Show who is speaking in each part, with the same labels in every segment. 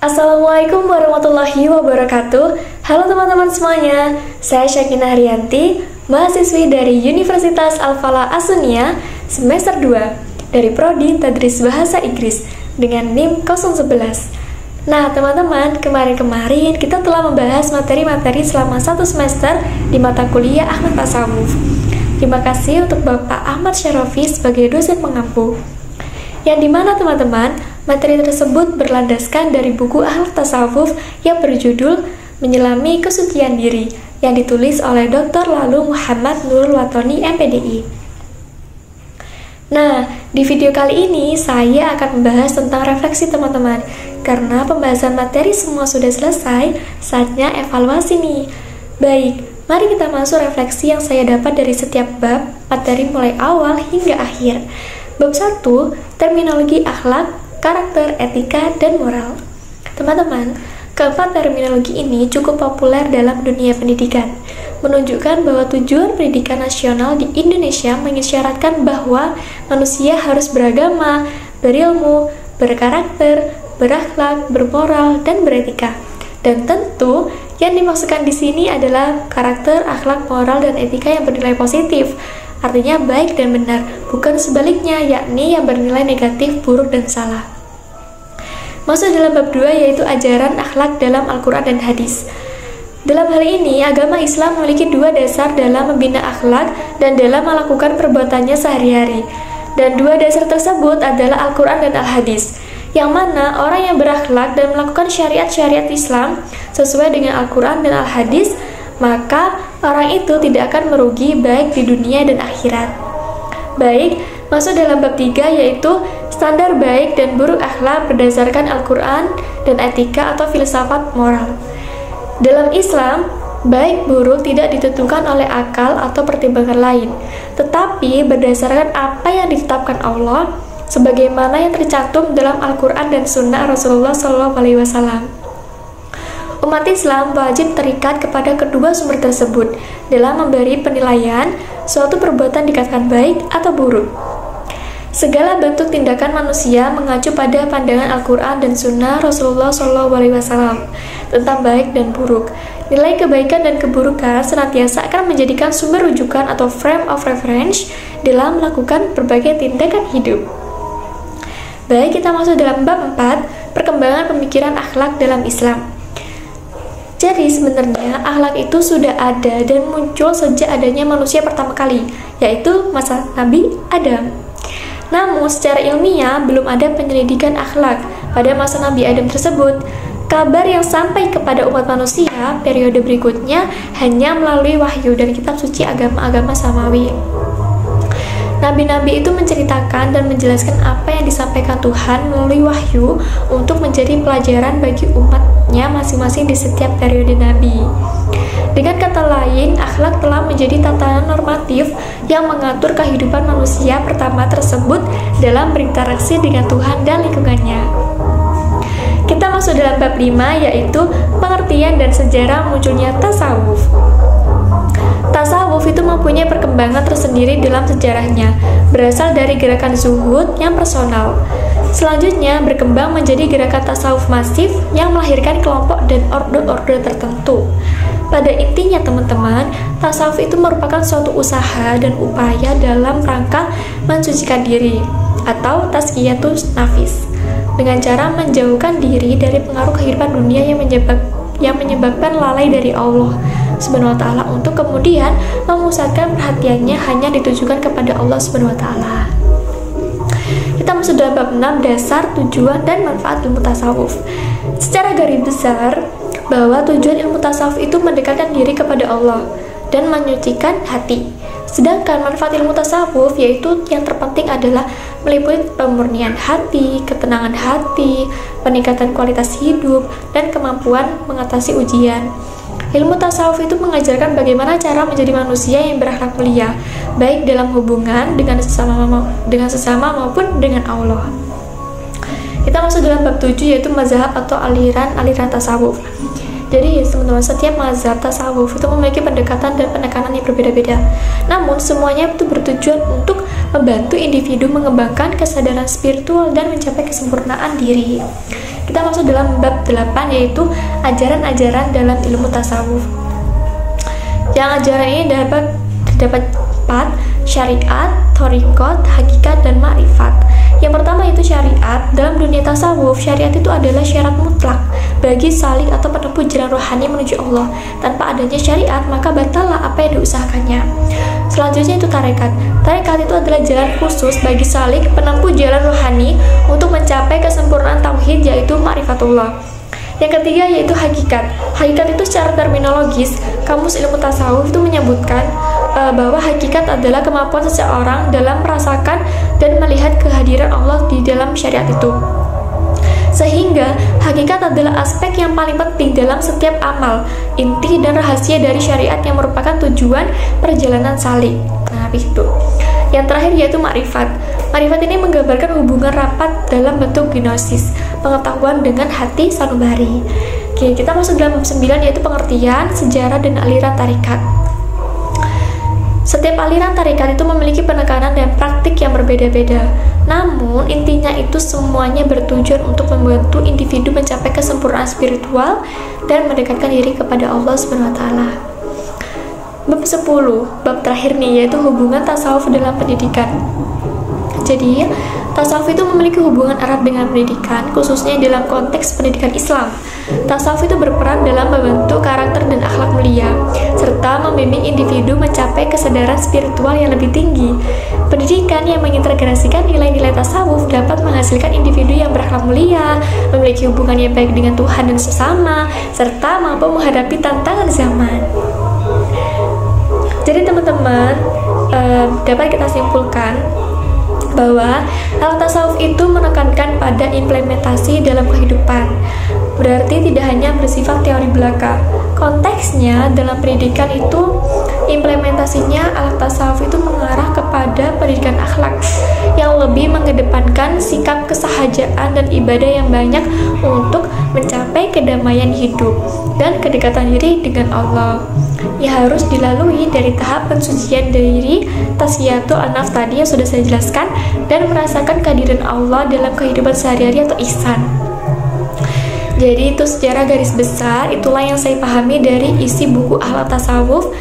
Speaker 1: Assalamualaikum warahmatullahi wabarakatuh. Halo teman-teman semuanya, saya Syakina Haryanti, mahasiswi dari Universitas Al-Falah As-Sunniyah semester 2 dari Prodi Tadris Bahasa Inggris dengan NIM 011. Nah teman-teman, kemarin-kemarin kita telah membahas materi-materi selama 1 semester di mata kuliah Akhlak Tasawuf. Terima kasih untuk Bapak Ahmad Syarafi sebagai dosen pengampu. Yang dimana teman-teman, materi tersebut berlandaskan dari buku Akhlak Tasawuf yang berjudul Menyelami Kesucian Diri yang ditulis oleh Dr. Lalu Muhammad Nurul Watoni MPDI. Nah, di video kali ini saya akan membahas tentang refleksi teman-teman. Karena pembahasan materi semua sudah selesai, saatnya evaluasi nih. Baik, mari kita masuk refleksi yang saya dapat dari setiap bab materi mulai awal hingga akhir. Bab 1, terminologi akhlak, karakter, etika, dan moral. Teman-teman, keempat terminologi ini cukup populer dalam dunia pendidikan, menunjukkan bahwa tujuan pendidikan nasional di Indonesia mengisyaratkan bahwa manusia harus beragama, berilmu, berkarakter, berakhlak, bermoral, dan beretika. Dan tentu, yang dimaksudkan di sini adalah karakter, akhlak, moral, dan etika yang bernilai positif, artinya baik dan benar, bukan sebaliknya, yakni yang bernilai negatif, buruk, dan salah. Masuk dalam bab 2 yaitu ajaran akhlak dalam Al-Quran dan hadis. Dalam hal ini, agama Islam memiliki 2 dasar dalam membina akhlak dan dalam melakukan perbuatannya sehari-hari. Dan 2 dasar tersebut adalah Al-Quran dan Al-Hadis, yang mana orang yang berakhlak dan melakukan syariat-syariat Islam sesuai dengan Al-Quran dan Al-Hadis, maka orang itu tidak akan merugi baik di dunia dan akhirat. Baik, masuk dalam bab 3 yaitu standar baik dan buruk akhlak berdasarkan Al-Quran dan etika atau filsafat moral. Dalam Islam, baik buruk tidak ditentukan oleh akal atau pertimbangan lain, tetapi berdasarkan apa yang ditetapkan Allah, sebagaimana yang tercantum dalam Al-Quran dan Sunnah Rasulullah SAW. Umat Islam wajib terikat kepada kedua sumber tersebut dalam memberi penilaian suatu perbuatan dikatakan baik atau buruk. Segala bentuk tindakan manusia mengacu pada pandangan Al-Quran dan Sunnah Rasulullah SAW tentang baik dan buruk. Nilai kebaikan dan keburukan senantiasa akan menjadikan sumber rujukan atau frame of reference dalam melakukan berbagai tindakan hidup. Baik, kita masuk dalam bab 4, perkembangan pemikiran akhlak dalam Islam. Jadi sebenarnya akhlak itu sudah ada dan muncul sejak adanya manusia pertama kali, yaitu masa Nabi Adam. Namun secara ilmiah belum ada penyelidikan akhlak pada masa Nabi Adam tersebut. Kabar yang sampai kepada umat manusia periode berikutnya hanya melalui wahyu dan kitab suci agama-agama samawi. Nabi-nabi itu menceritakan dan menjelaskan apa yang disampaikan Tuhan melalui wahyu untuk menjadi pelajaran bagi umatnya masing-masing di setiap periode Nabi. Dengan kata lain, akhlak telah menjadi tatanan normatif yang mengatur kehidupan manusia pertama tersebut dalam berinteraksi dengan Tuhan dan lingkungannya. Kita masuk dalam bab 5 yaitu pengertian dan sejarah munculnya tasawuf. Tasawuf itu mempunyai perkembangan tersendiri dalam sejarahnya, berasal dari gerakan zuhud yang personal. Selanjutnya berkembang menjadi gerakan tasawuf masif yang melahirkan kelompok dan orde-orde tertentu. Pada intinya teman-teman, tasawuf itu merupakan suatu usaha dan upaya dalam rangka mensucikan diri atau tazkiyatus nafis dengan cara menjauhkan diri dari pengaruh kehidupan dunia yang menyebabkan lalai dari Allah Subhanahu wa ta'ala untuk kemudian memusatkan perhatiannya hanya ditujukan kepada Allah Subhanahu wa ta'ala. Kita masuk dalam bab 6, dasar, tujuan, dan manfaat ilmu tasawuf. Secara garis besar, bahwa tujuan ilmu tasawuf itu mendekatkan diri kepada Allah dan menyucikan hati. Sedangkan manfaat ilmu tasawuf yaitu yang terpenting adalah meliputi pemurnian hati, ketenangan hati, peningkatan kualitas hidup, dan kemampuan mengatasi ujian. Ilmu tasawuf itu mengajarkan bagaimana cara menjadi manusia yang berakhlak mulia, baik dalam hubungan dengan sesama maupun dengan Allah. Kita masuk dalam bab 7 yaitu mazhab atau aliran tasawuf. Jadi teman-teman, setiap mazhab tasawuf itu memiliki pendekatan dan penekanan yang berbeda-beda. Namun semuanya itu bertujuan untuk membantu individu mengembangkan kesadaran spiritual dan mencapai kesempurnaan diri. Kita masuk dalam bab 8, yaitu ajaran-ajaran dalam ilmu tasawuf. Yang ajaran ini terdapat 4: syariat, thariqat, hakikat, dan ma'rifat. Yang pertama itu syariat. Dalam dunia tasawuf, syariat itu adalah syarat mutlak bagi salik atau penempuh jalan rohani menuju Allah. Tanpa adanya syariat, maka batallah apa yang diusahakannya. Selanjutnya itu tarekat. Tarekat itu adalah jalan khusus bagi salik penempuh jalan rohani untuk mencapai kesempurnaan tauhid, yaitu ma'rifatullah. Yang ketiga yaitu hakikat. Hakikat itu secara terminologis, kamus ilmu tasawuf itu menyebutkan bahwa hakikat adalah kemampuan seseorang dalam merasakan dan melihat kehadiran Allah di dalam syariat itu. Sehingga hakikat adalah aspek yang paling penting dalam setiap amal, inti dan rahasia dari syariat yang merupakan tujuan perjalanan salik. Nah, itu. Yang terakhir yaitu ma'rifat. Ma'rifat ini menggambarkan hubungan rapat dalam bentuk gnosis, pengetahuan dengan hati sanubari. Oke, kita masuk dalam bab 9, yaitu pengertian, sejarah, dan aliran tarekat. Setiap aliran tarekat itu memiliki penekanan dan praktik yang berbeda-beda. Namun, intinya itu semuanya bertujuan untuk membantu individu mencapai kesempurnaan spiritual dan mendekatkan diri kepada Allah SWT. Bab 10, bab terakhir nih, yaitu hubungan tasawuf dalam pendidikan. Jadi, tasawuf itu memiliki hubungan erat dengan pendidikan, khususnya dalam konteks pendidikan Islam. Tasawuf itu berperan dalam membentuk karakter dan akhlak mulia, serta membimbing individu mencapai kesadaran spiritual yang lebih tinggi. Pendidikan yang mengintegrasikan nilai-nilai tasawuf dapat menghasilkan individu yang berakhlak mulia, memiliki hubungan yang baik dengan Tuhan dan sesama, serta mampu menghadapi tantangan zaman. Jadi teman-teman, dapat kita simpulkan bahwa tasawuf itu menekankan pada implementasi dalam kehidupan. Berarti tidak hanya bersifat teori belaka. Konteksnya dalam pendidikan itu, implementasinya tasawuf itu mengarah kepada pendidikan akhlak yang lebih mengedepankan sikap kesahajaan dan ibadah yang banyak untuk mencapai kedamaian hidup dan kedekatan diri dengan Allah. Ya, harus dilalui dari tahap pensucian diri, tasfiyatul an-nafs tadi yang sudah saya jelaskan, dan merasakan kehadiran Allah dalam kehidupan sehari-hari atau ihsan. Jadi itu secara garis besar, itulah yang saya pahami dari isi buku Akhlak Tasawuf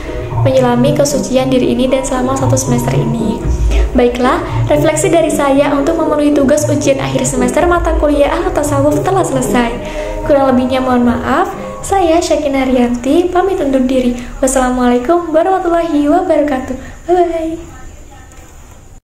Speaker 1: Menyelami Kesucian Diri ini dan selama 1 semester ini. Baiklah, refleksi dari saya untuk memenuhi tugas ujian akhir semester mata kuliah Akhlak Tasawuf telah selesai. Kurang lebihnya mohon maaf. Saya Syakina Rianti, pamit undur diri. Wassalamualaikum warahmatullahi wabarakatuh. Bye-bye.